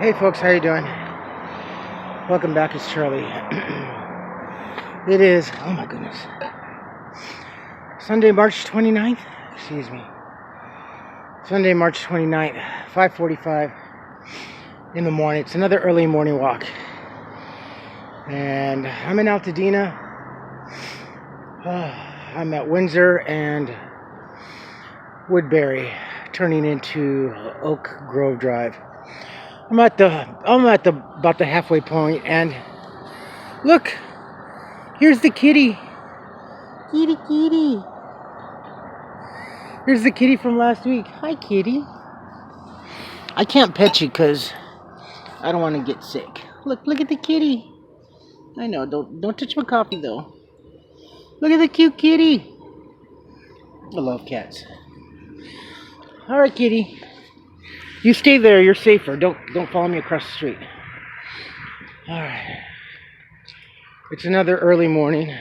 Hey folks, how you doing? Welcome back, it's Charlie. It is, oh my goodness, Sunday, March 29th, excuse me. Sunday, March 29th, 5:45 in the morning. It's another early morning walk. And I'm in Altadena. I'm at Windsor and Woodbury, turning into Oak Grove Drive. I'm at about the halfway point, and look, here's the kitty. Kitty. Here's the kitty from last week. Hi, kitty. I can't pet you because I don't want to get sick. Look at the kitty. I know, don't touch my coffee though. Look at the cute kitty. I love cats. All right, kitty. You stay there. You're safer. Don't follow me across the street. All right. It's another early morning.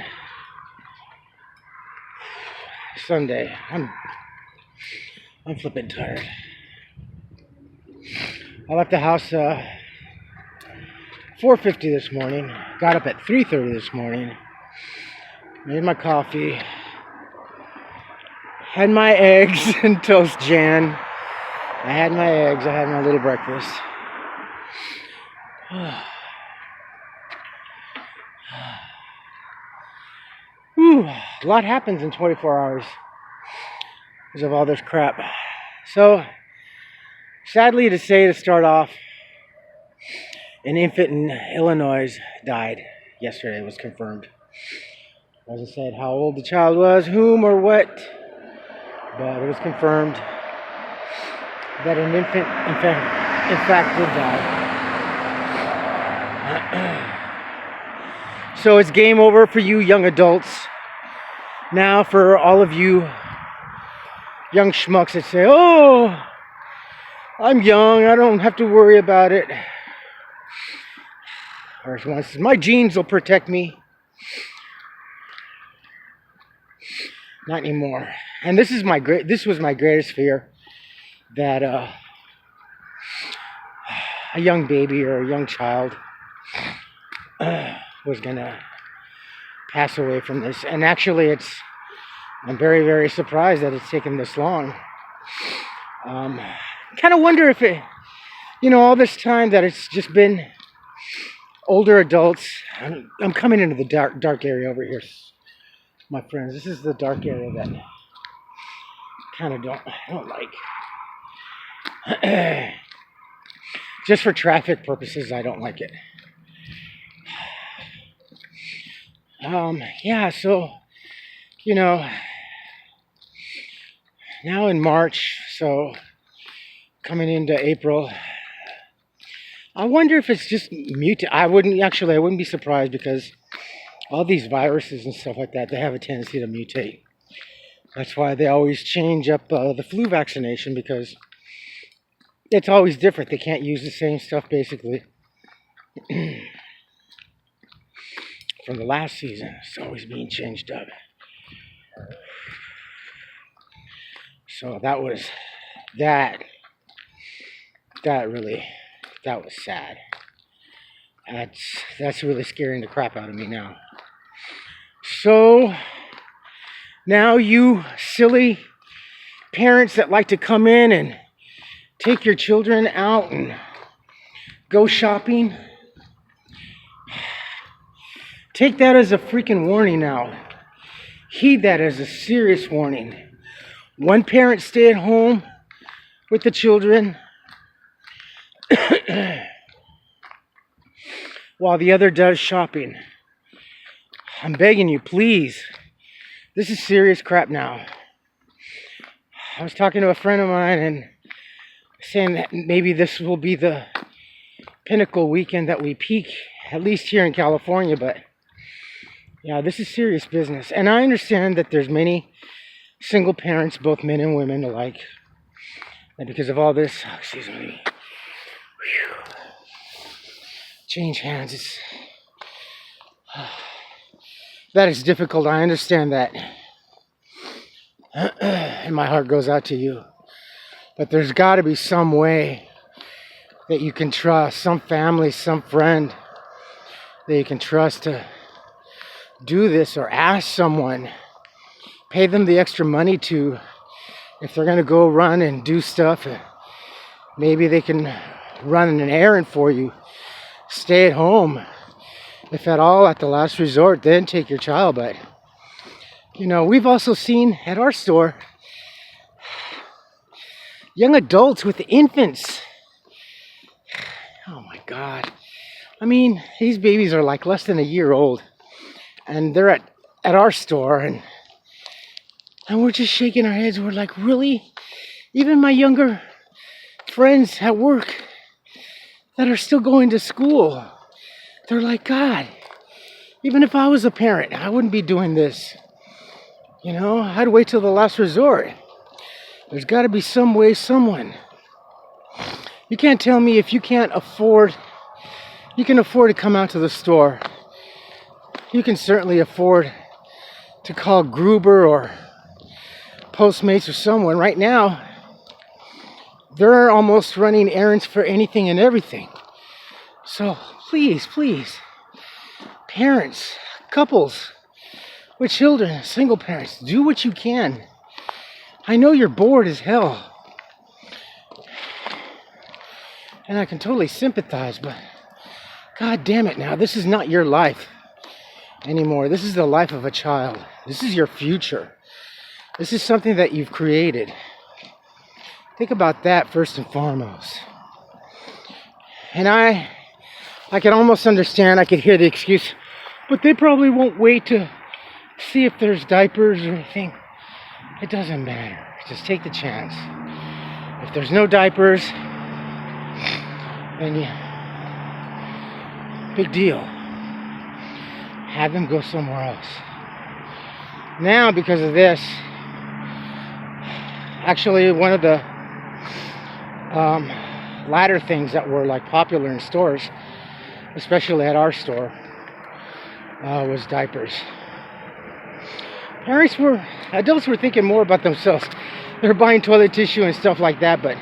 Sunday. I'm flipping tired. I left the house 4:50 this morning. Got up at 3:30 this morning. Made my coffee. Had my eggs and toast Jan. I had my eggs. I had my little breakfast. Whew, a lot happens in 24 hours because of all this crap. So, sadly to say, to start off, an infant in Illinois died yesterday. It was confirmed. Wasn't said how old the child was, whom or what, but it was confirmed that an infant, in fact, did die. So it's game over for you young adults. Now for all of you young schmucks that say, oh, I'm young, I don't have to worry about it. Or someone says, my genes will protect me. Not anymore. And this was my greatest fear, that a young baby or a young child was gonna pass away from this. And actually, I'm very, very surprised that it's taken this long. Kind of wonder if all this time that it's just been older adults. I'm coming into the dark area over here, my friends. This is the dark area that kind of I don't like. Just for traffic purposes, I don't like it. Yeah, so, now in March, so coming into April, I wonder if it's just mutate. I wouldn't be surprised, because all these viruses and stuff like that, they have a tendency to mutate. That's why they always change up the flu vaccination, because it's always different. They can't use the same stuff, basically, from the last season. It's always being changed up. So that was sad. That's really scaring the crap out of me now. So now you silly parents that like to come in and take your children out and go shopping, take that as a freaking warning now. Heed that as a serious warning. One parent stay at home with the children while the other does shopping. I'm begging you, please. This is serious crap now. I was talking to a friend of mine and saying that maybe this will be the pinnacle weekend that we peak, at least here in California, but yeah, this is serious business. And I understand that there's many single parents, both men and women alike, and because of all this, excuse me, change hands, that is difficult. I understand that, and my heart goes out to you. But there's got to be some way that you can trust, some family, some friend that you can trust to do this, or ask someone, pay them the extra money to, if they're going to go run and do stuff, maybe they can run an errand for you, stay at home, if at all at the last resort, then take your child. But you know, we've also seen at our store young adults with infants. Oh my God. I mean, these babies are like less than a year old, and they're at our store, and we're just shaking our heads. We're like, really? Even my younger friends at work that are still going to school, they're like, God, even if I was a parent, I wouldn't be doing this. You know, I'd wait till the last resort. There's got to be some way, someone. You can't tell me if you can afford to come out to the store. You can certainly afford to call Gruber or Postmates or someone. Right now, they're almost running errands for anything and everything. So please, please, parents, couples with children, single parents, do what you can. I know you're bored as hell, and I can totally sympathize, but God damn it now, this is not your life anymore. This is the life of a child. This is your future. This is something that you've created. Think about that first and foremost. And I can almost understand, I could hear the excuse, but they probably won't wait to see if there's diapers or anything. It doesn't matter. Just take the chance. If there's no diapers, then big deal. Have them go somewhere else. Now, because of this, actually one of the latter things that were like popular in stores, especially at our store, was diapers. Adults were thinking more about themselves. They were buying toilet tissue and stuff like that, but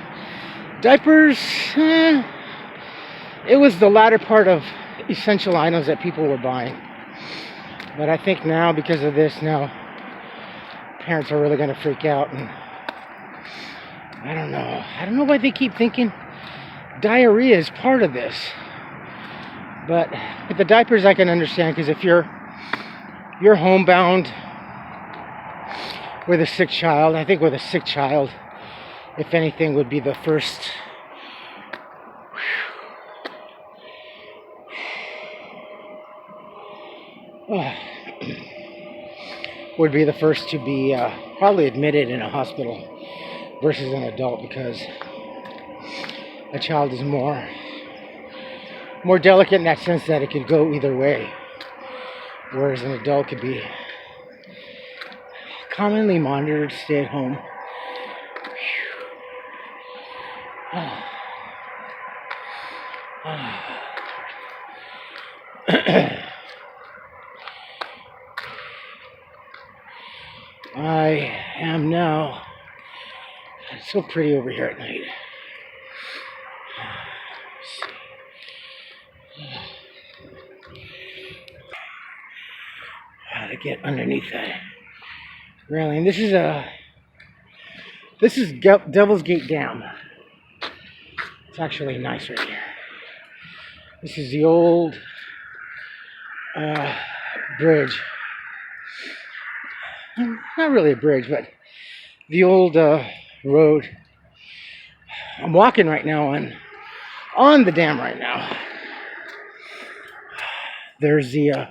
diapers, it was the latter part of essential items that people were buying. But I think now, because of this, now parents are really going to freak out, and I don't know why they keep thinking diarrhea is part of this. But with the diapers, I can understand, because if you're homebound with a sick child, I think with a sick child, if anything, would be the first to be probably admitted in a hospital versus an adult, because a child is more delicate in that sense that it could go either way, whereas an adult could be commonly monitored, stay at home. I am now. It's so pretty over here at night. How to get underneath that railing. This is Devil's Gate Dam. It's actually nice right here. This is the old bridge. Not really a bridge, but the old road. I'm walking right now on the dam right now. There's the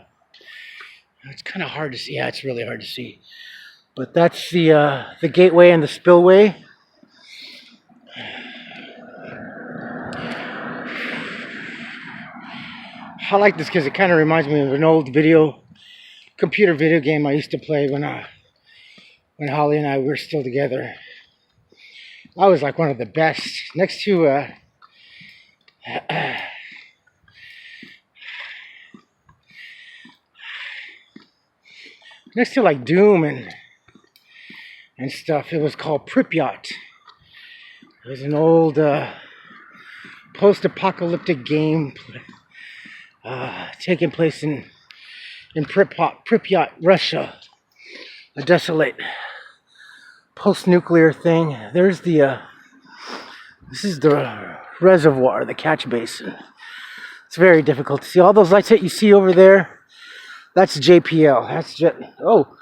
it's kind of hard to see. Yeah, it's really hard to see. But that's the gateway and the spillway. I like this because it kind of reminds me of an old computer video game I used to play when Holly and I were still together. I was like one of the best. Next to like Doom and stuff. It was called Pripyat. It was an old post-apocalyptic game taking place in Pripyat, Russia. A desolate post-nuclear thing. There's the this is the reservoir, the catch basin. It's very difficult to see. All those lights that you see over there, that's JPL. That's jet. Oh,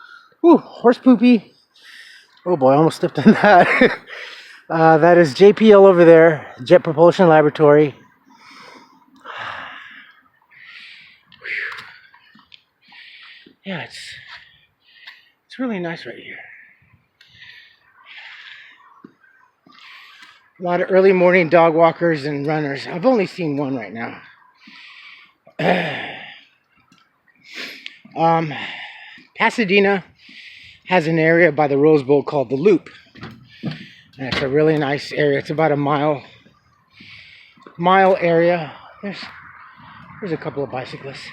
ooh, horse poopy. Oh boy, I almost stepped on that. That is JPL over there, Jet Propulsion Laboratory. Yeah, it's really nice right here. A lot of early morning dog walkers and runners. I've only seen one right now. Pasadena has an area by the Rose Bowl called the Loop. And it's a really nice area. It's about a mile area. There's a couple of bicyclists.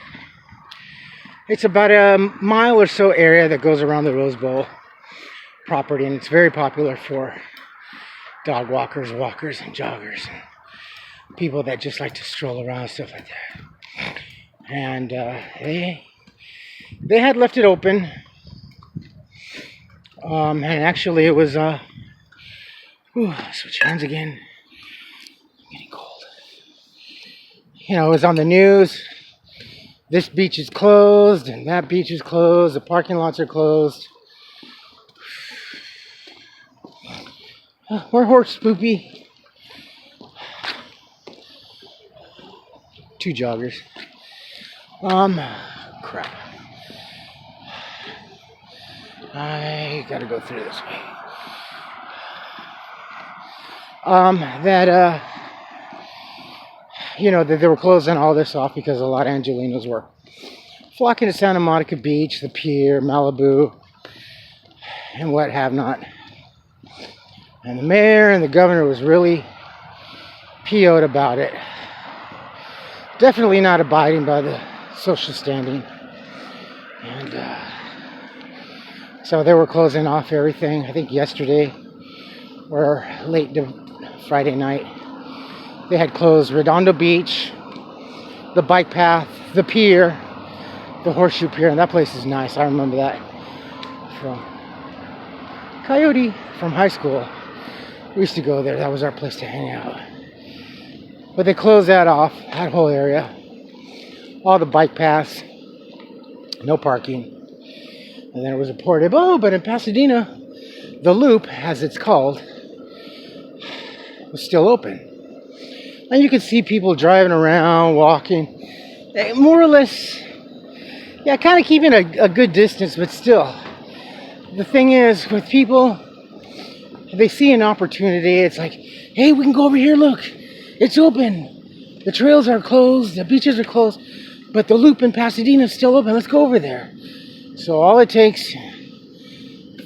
It's about a mile or so area that goes around the Rose Bowl property, and it's very popular for dog walkers, walkers, and joggers, and people that just like to stroll around, stuff like that. And they had left it open, and actually it was switch hands again. I'm getting cold. You know, it was on the news. This beach is closed, and that beach is closed. The parking lots are closed. We're horse spoopy. 2 joggers. Crap. I gotta go through this way. That they were closing all this off because a lot of Angelinos were flocking to Santa Monica Beach, the pier, Malibu, and what have not. And the mayor and the governor was really PO'd about it. Definitely not abiding by the social standing. And so they were closing off everything. I think yesterday or late Friday night, they had closed Redondo Beach, the bike path, the pier, the horseshoe pier, and that place is nice. I remember that from Coyote, from high school. We used to go there. That was our place to hang out. But they closed that off, that whole area. All the bike paths, no parking. And then it was reported, but in Pasadena, the Loop, as it's called, was still open. And you could see people driving around, walking, more or less, kind of keeping a good distance, but still. The thing is, with people, they see an opportunity. It's like, hey, we can go over here, look, it's open. The trails are closed, the beaches are closed, but the Loop in Pasadena is still open. Let's go over there. So all it takes,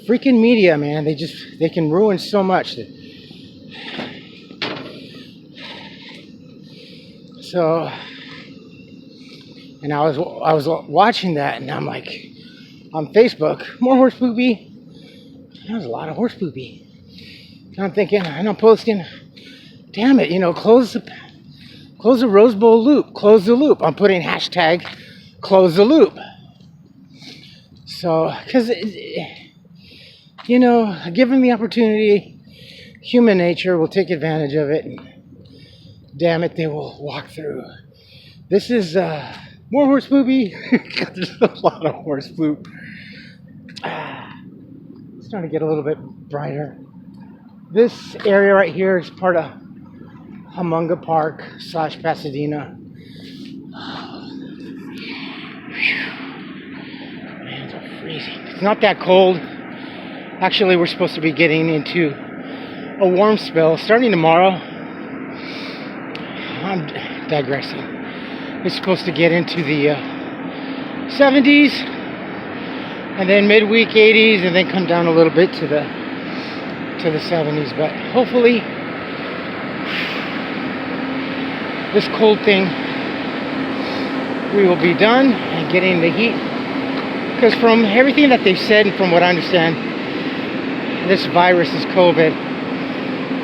freaking media, man, they can ruin so much. So, and I was watching that, and I'm like, on Facebook, more horse poopy. There's a lot of horse poopy. And I'm thinking, and I'm posting, damn it, close the Rose Bowl Loop, close the Loop. I'm putting hashtag close the Loop. So, because, given the opportunity, human nature will take advantage of it. And damn it, they will walk through. This is more horse poopy. There's a lot of horse poop. It's starting to get a little bit brighter. This area right here is part of Humunga Park / Pasadena. Man, it's freezing. It's not that cold. Actually, we're supposed to be getting into a warm spell starting tomorrow. I'm digressing. It's supposed to get into the 70s, and then midweek 80s, and then come down a little bit to the 70s. But hopefully, this cold thing, we will be done and getting the heat. Because from everything that they've said, and from what I understand, this virus, this COVID,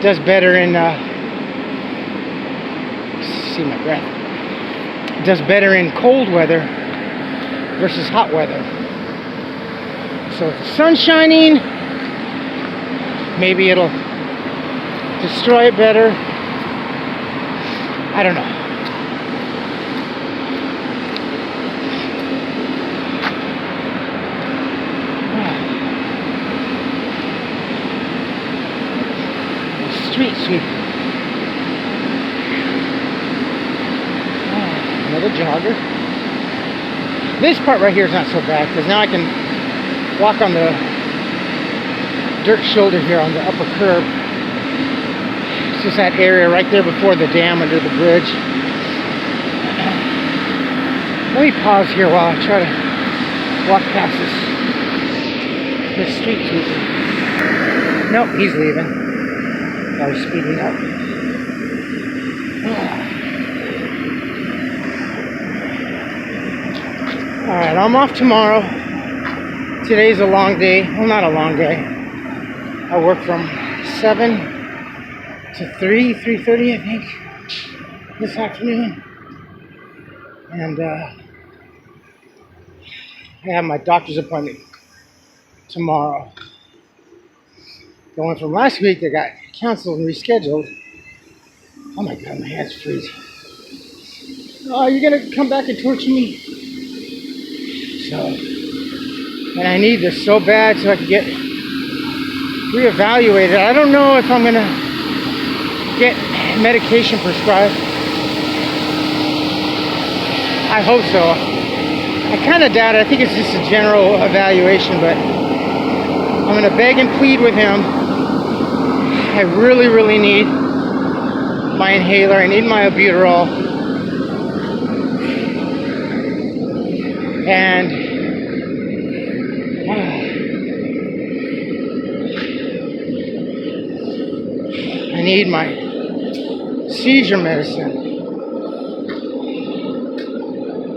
does better in see my breath. It does better in cold weather versus hot weather. So if the sun's shining, maybe it'll destroy it better. I don't know. Street sweeper. Another jogger. This part right here is not so bad because now I can walk on the dirt shoulder here on the upper curb. It's just that area right there before the dam under the bridge. Let me pause here while I try to walk past this street sweeper. Nope, he's leaving. I was speeding up. Alright, I'm off tomorrow. Today's a long day. Well, not a long day. I work from 7 to 3:30, I think, this afternoon. And I have my doctor's appointment tomorrow. The one from last week that got canceled and rescheduled. Oh my god, my hand's freezing. Oh, you're gonna come back and torture me? So, and I need this so bad so I can get reevaluated. I don't know if I'm gonna get medication prescribed. I hope so. I kind of doubt it. I think it's just a general evaluation, but I'm gonna beg and plead with him. I really, really need my inhaler. I need my albuterol. And I need my seizure medicine.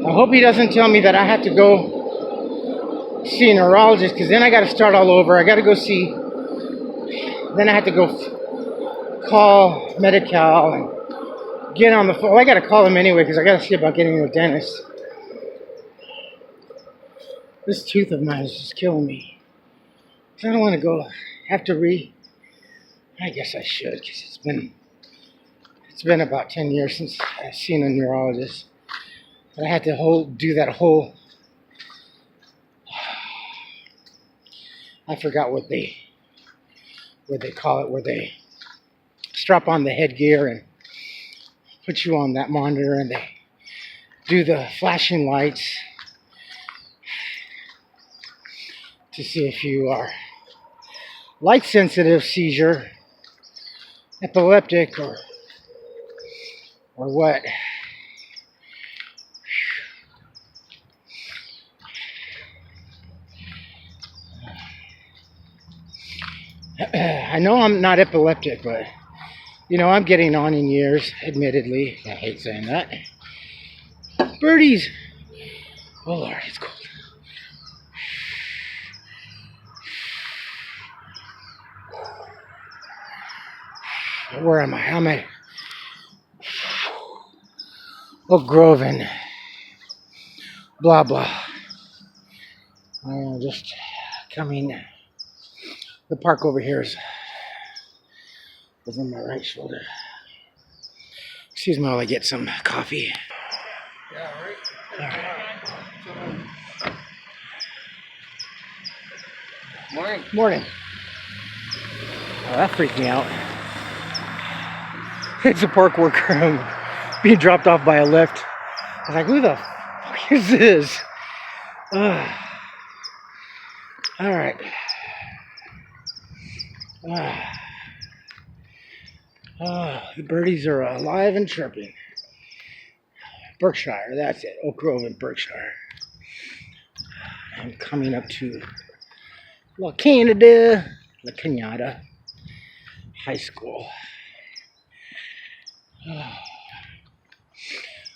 I hope he doesn't tell me that I have to go see a neurologist, because then I got to start all over. I got to go see. Then I have to go call Medi-Cal and get on the phone. Well, I got to call him anyway because I got to see about getting to a dentist. This tooth of mine is just killing me. I don't want to go have to I guess I should, because it's been about 10 years since I've seen a neurologist. But I had to do that whole. I forgot what they call it, where they strap on the headgear and put you on that monitor, and they do the flashing lights to see if you are light sensitive, seizure, epileptic, or what. I know I'm not epileptic, but I'm getting on in years, admittedly. I hate saying that. Birdies! Oh Lord, it's cold. Where am I? How am I? Oak Grove and blah blah. I'm just coming. The park over here is over my right shoulder. Excuse me while I get some coffee. Yeah, right. Morning. Morning. Oh, that freaked me out. It's a park worker being dropped off by a lift. I was like, who the fuck is this? All right. The birdies are alive and chirping. Berkshire, that's it. Oak Grove in Berkshire. I'm coming up to La Cañada High School.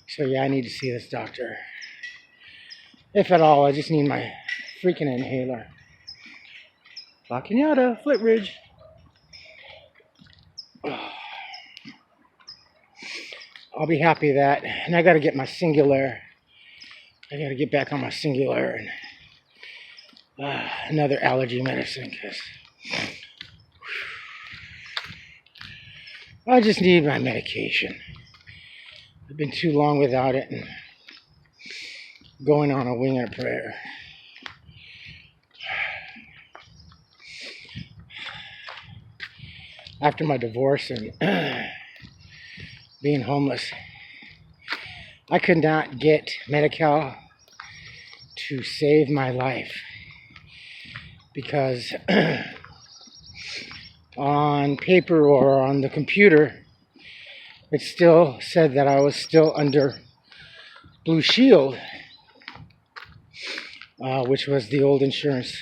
So yeah, I need to see this doctor. If at all, I just need my freaking inhaler. La Cañada, Footridge. I'll be happy that. And I got to get my Singular. I got to get back on my Singular and another allergy medicine because I just need my medication. I've been too long without it and going on a wing and a prayer. After my divorce and being homeless, I could not get Medi-Cal to save my life because on paper or on the computer, it still said that I was still under Blue Shield, which was the old insurance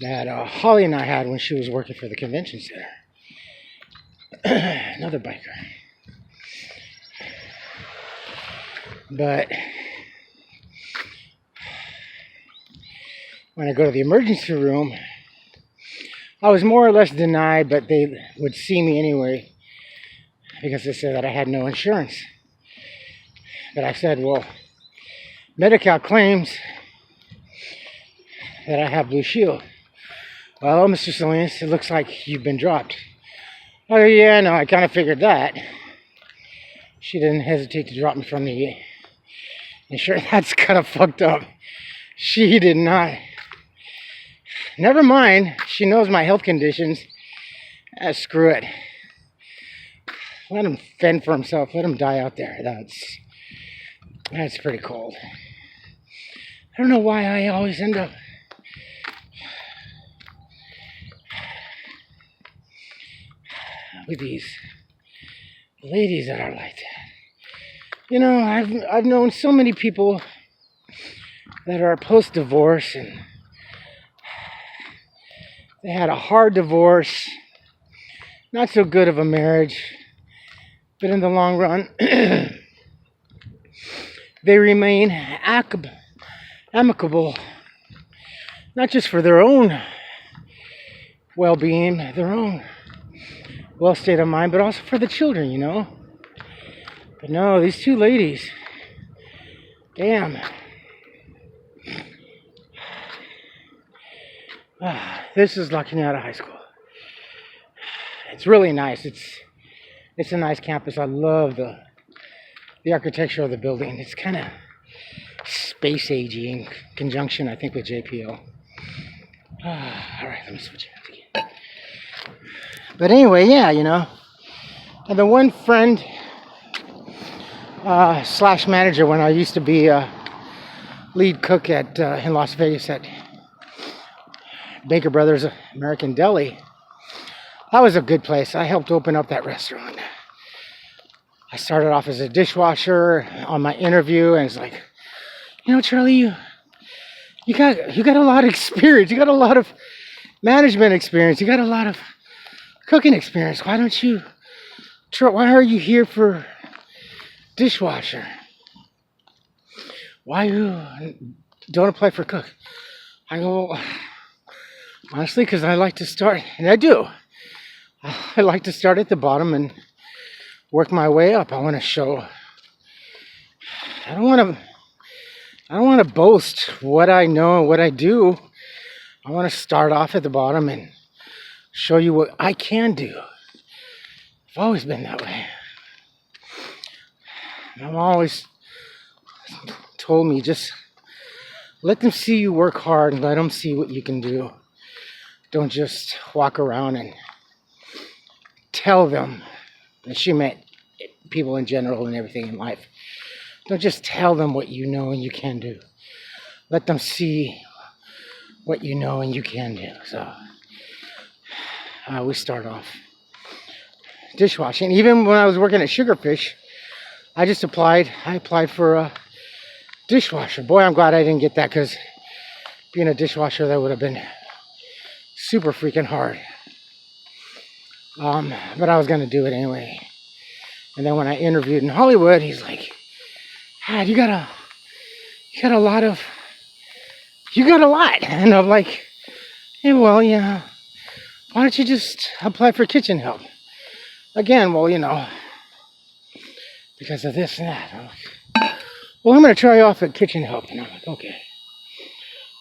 that Holly and I had when she was working for the convention center. Another biker. But when I go to the emergency room, I was more or less denied, but they would see me anyway because they said that I had no insurance. But I said, well, Medi-Cal claims that I have Blue Shield. Well, Mr. Salinas, it looks like you've been dropped. Oh, yeah, no, I kind of figured that. She didn't hesitate to drop me from the insurance. That's kind of fucked up. She did not. Never mind. She knows my health conditions. Screw it. Let him fend for himself. Let him die out there. That's pretty cold. I don't know why I always end up with these ladies that are like that. You know, I've known so many people that are post-divorce and they had a hard divorce, not so good of a marriage, but in the long run, they remain amicable, not just for their own well-being, their own well state of mind, but also for the children, you know. But no, these two ladies, damn. This is lucky out of high school. It's really nice. It's a nice campus. I love the architecture of the building. It's kind of space agey in conjunction, I think, with JPL. All right, let me switch hands again. But anyway, yeah, you know. And the one friend slash manager when I used to be a lead cook at in Las Vegas at Baker Brothers American Deli. That was a good place. I helped open up that restaurant. I started off as a dishwasher on my interview, and it's like, you know, Charlie, you got a lot of experience. You got a lot of management experience. You got a lot of cooking experience. Why don't you try? Why are you here for dishwasher? Why you don't apply for cook? I go, honestly, because I like to start, and I do. I like to start at the bottom and work my way up. I want to show. I don't want to boast what I know and what I do. I want to start off at the bottom and show you what I can do. I've always been that way. I'm always told me, just let them see you work hard and let them see what you can do. Don't just walk around and tell them. And she meant people in general and everything in life. Don't just tell them what you know and you can do. Let them see what you know and you can do. So we start off dishwashing. Even when I was working at Sugarfish, I applied for a dishwasher. Boy, I'm glad I didn't get that, because being a dishwasher, that would have been super freaking hard. But I was going to do it anyway. And then when I interviewed in Hollywood, he's like, you got a lot. And I'm like, yeah, well, yeah. Why don't you just apply for kitchen help? Again, well, you know, because of this and that. I'm like, well, I'm going to try off at kitchen help. And I'm like, okay.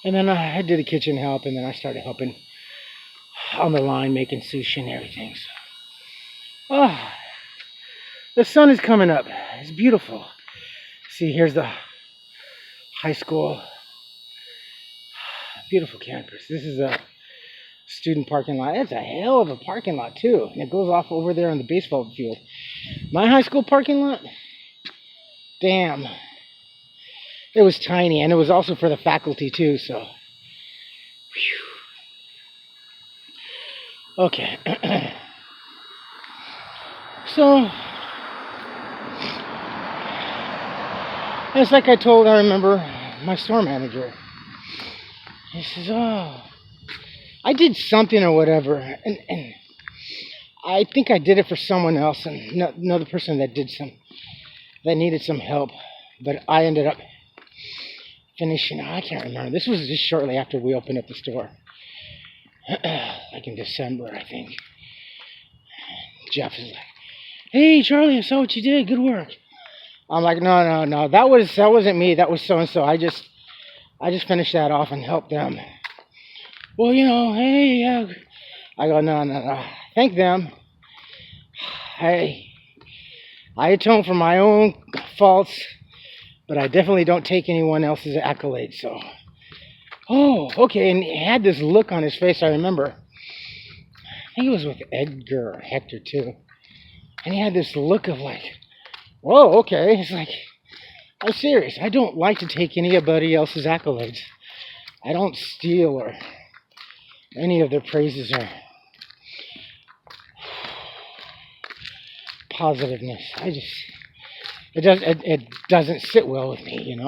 And then I did the kitchen help, and then I started helping on the line, making sushi and everything. So, oh, the sun is coming up. It's beautiful. See, here's the high school. Beautiful campus. This is a student parking lot. It's a hell of a parking lot, too. And it goes off over there on the baseball field. My high school parking lot? Damn. It was tiny, and it was also for the faculty, too, so. Whew. Okay. So, it's like I remember my store manager. He says, oh, I did something or whatever, and I think I did it for someone else, and another person that needed some help, but I ended up finishing. I can't remember. This was just shortly after we opened up the store, like in December, I think. Jeff is like, "Hey, Charlie, I saw what you did. Good work." I'm like, no, that wasn't me. That was so and so. I just finished that off and helped them. Well, hey, yeah. I go, no. Thank them. I atone for my own faults, but I definitely don't take anyone else's accolades. So, oh, okay. And he had this look on his face. I remember. I think it was with Edgar or Hector too. And he had this look of like, whoa, okay. It's like, I'm serious. I don't like to take anybody else's accolades. I don't steal or any of their praises or positiveness. It doesn't sit well with me,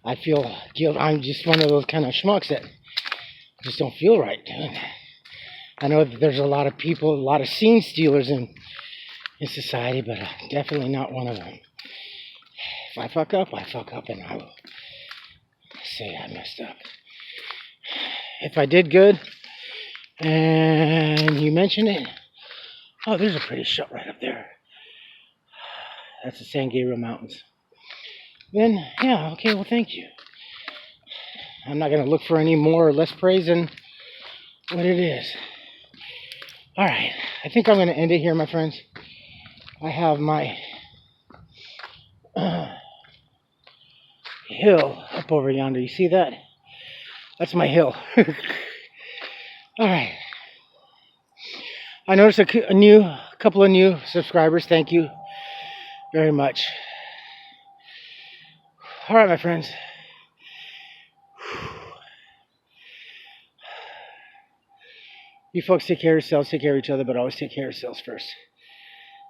I feel guilt. I'm just one of those kind of schmucks that just don't feel right doing that. I know that there's a lot of people, a lot of scene stealers in society, but I'm definitely not one of them. If I fuck up, and I will say I messed up. If I did good, and you mention it, oh, there's a pretty shot right up there. That's the San Gabriel Mountains. Then, yeah, okay, well, thank you. I'm not going to look for any more or less praise than what it is. All right, I think I'm going to end it here, my friends. I have my hill up over yonder. You see that? That's my hill. All right. I noticed a couple of new subscribers. Thank you very much. All right, my friends. You folks take care of yourselves, take care of each other, but always take care of yourselves first.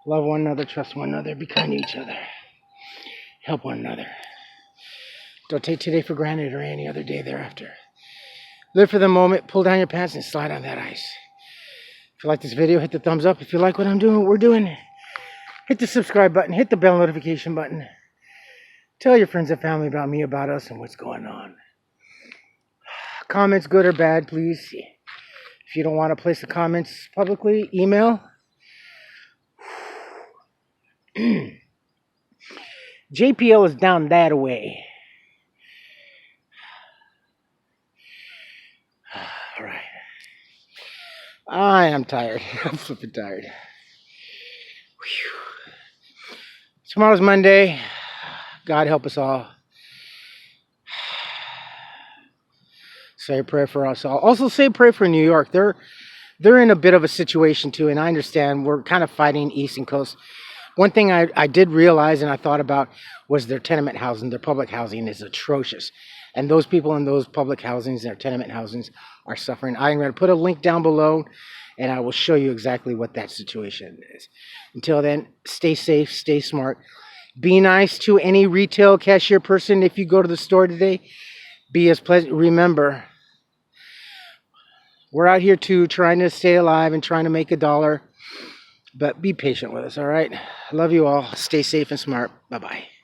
Love one another, trust one another, be kind to each other. Help one another. Don't take today for granted or any other day thereafter. Live for the moment, pull down your pants and slide on that ice. If you like this video, hit the thumbs up. If you like what I'm doing, what we're doing, hit the subscribe button, hit the bell notification button. Tell your friends and family about me, about us, and what's going on. Comments, good or bad, please. If you don't want to place the comments publicly, email. JPL is down that way. All right. I am tired. I'm flipping tired. Whew. Tomorrow's Monday. God help us all. Say a prayer for us all. Also say a prayer for New York. They're in a bit of a situation too, and I understand we're kind of fighting East and Coast. One thing I did realize and I thought about was their tenement housing, their public housing is atrocious. And those people in those public housings, their tenement housings, are suffering. I'm going to put a link down below, and I will show you exactly what that situation is. Until then, stay safe, stay smart. Be nice to any retail cashier person if you go to the store today. Be as pleasant. Remember, we're out here too, trying to stay alive and trying to make $1. But be patient with us, all right? I love you all. Stay safe and smart. Bye-bye.